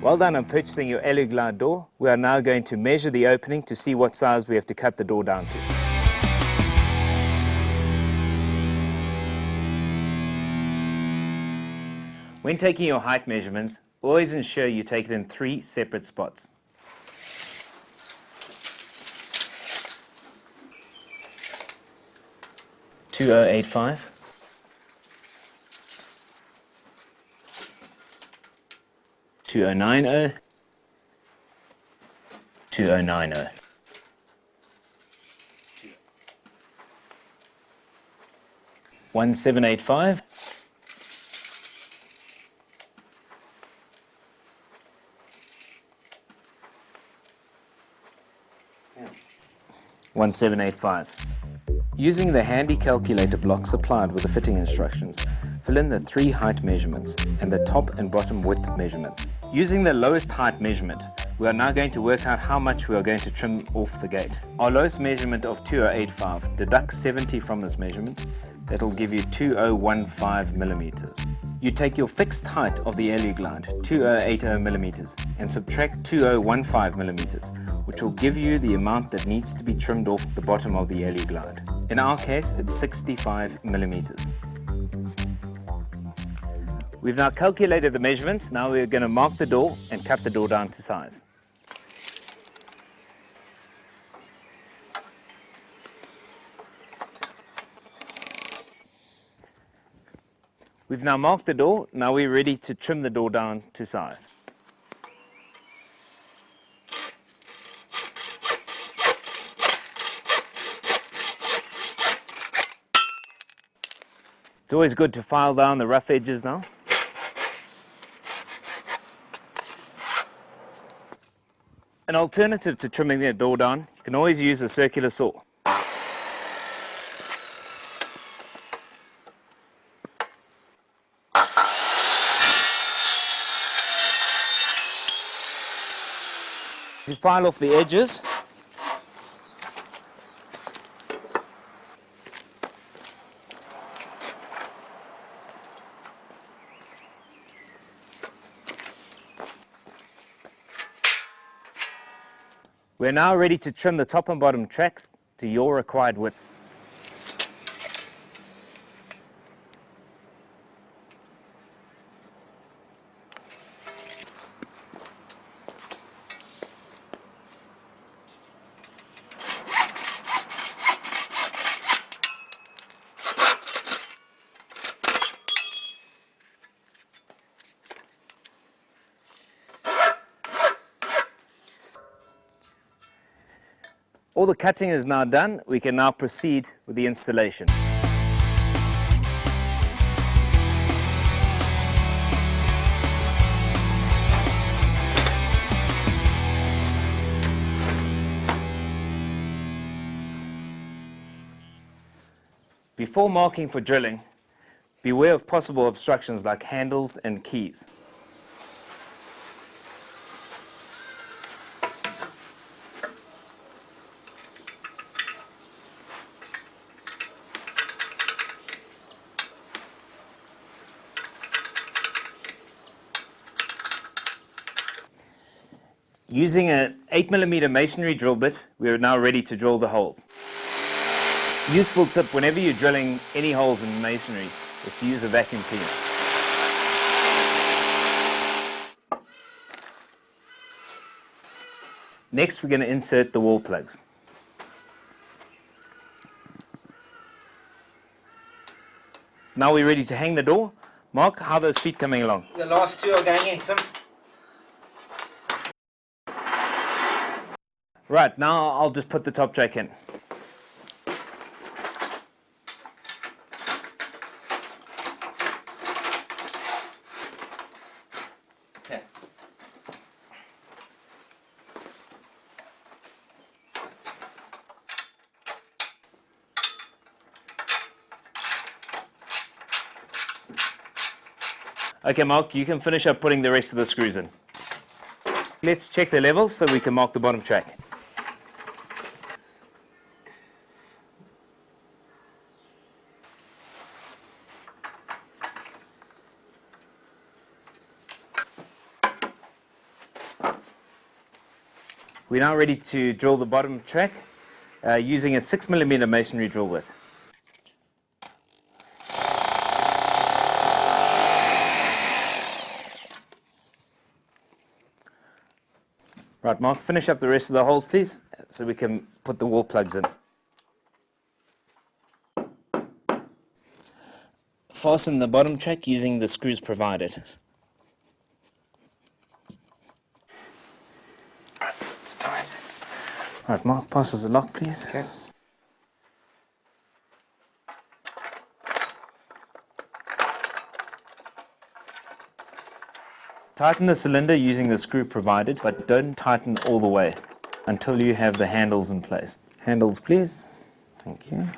Well done on purchasing your Aluglide door. We are now going to measure the opening to see what size we have to cut the door down to. When taking your height measurements, always ensure you take it in 3 separate spots. (2085) 2090, 2090. 1785, 1785. Using the handy calculator block supplied with the fitting instructions, fill in the 3 height measurements and the top and bottom width measurements. Using the lowest height measurement, we are now going to work out how much we are going to trim off the gate. Our lowest measurement of 2085, deduct 70 from this measurement. That will give you 2015 millimeters. You take your fixed height of the Aluglide, 2080 millimeters, and subtract 2015 millimeters, which will give you the amount that needs to be trimmed off the bottom of the Aluglide. In our case, it's 65 millimeters. We've now calculated the measurements. Now we're going to mark the door and cut the door down to size. We've now marked the door. Now we're ready to trim the door down to size. It's always good to file down the rough edges now. An alternative to trimming the door down, you can always use a circular saw. You file off the edges. We're now ready to trim the top and bottom tracks to your required widths. All the cutting is now done. We can now proceed with the installation. Before marking for drilling, beware of possible obstructions like handles and keys. Using an 8mm masonry drill bit, we are now ready to drill the holes. Useful tip whenever you're drilling any holes in masonry is to use a vacuum cleaner. Next, we're going to insert the wall plugs. Now we're ready to hang the door. Mark, how are those feet coming along? The last 2 are going in, Tim. Right, now I'll just put the top track in. Okay. Okay, Mark, you can finish up putting the rest of the screws in. Let's check the level so we can mark the bottom track. We're now ready to drill the bottom track using a 6mm masonry drill bit. Right, Mark, finish up the rest of the holes, please, so we can put the wall plugs in. Fasten the bottom track using the screws provided. Right, it's time. Right, Mark, pass us the lock, please. Okay. Tighten the cylinder using the screw provided, but don't tighten all the way until you have the handles in place. Handles, please. Thank you.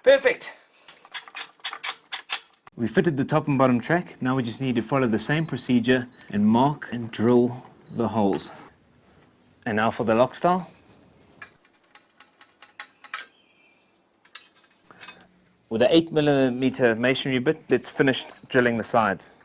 Perfect. We fitted the top and bottom track. Now we just need to follow the same procedure and mark and drill the holes. And now for the lock style. With an 8mm masonry bit, let's finish drilling the sides.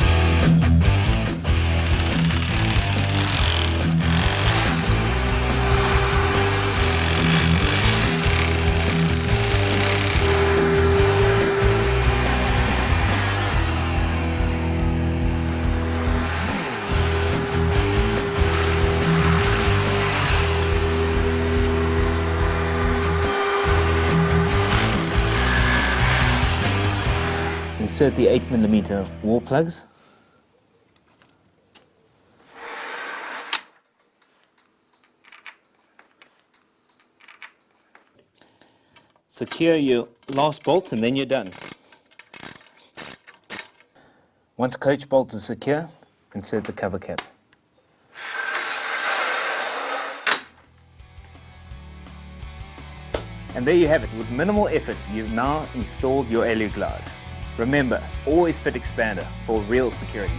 Insert the 8mm wall plugs. Secure your last bolt and then you're done. Once coach bolt is secure, insert the cover cap. And there you have it. With minimal effort, you've now installed your Aluglide. Remember, always fit Xpanda for real security.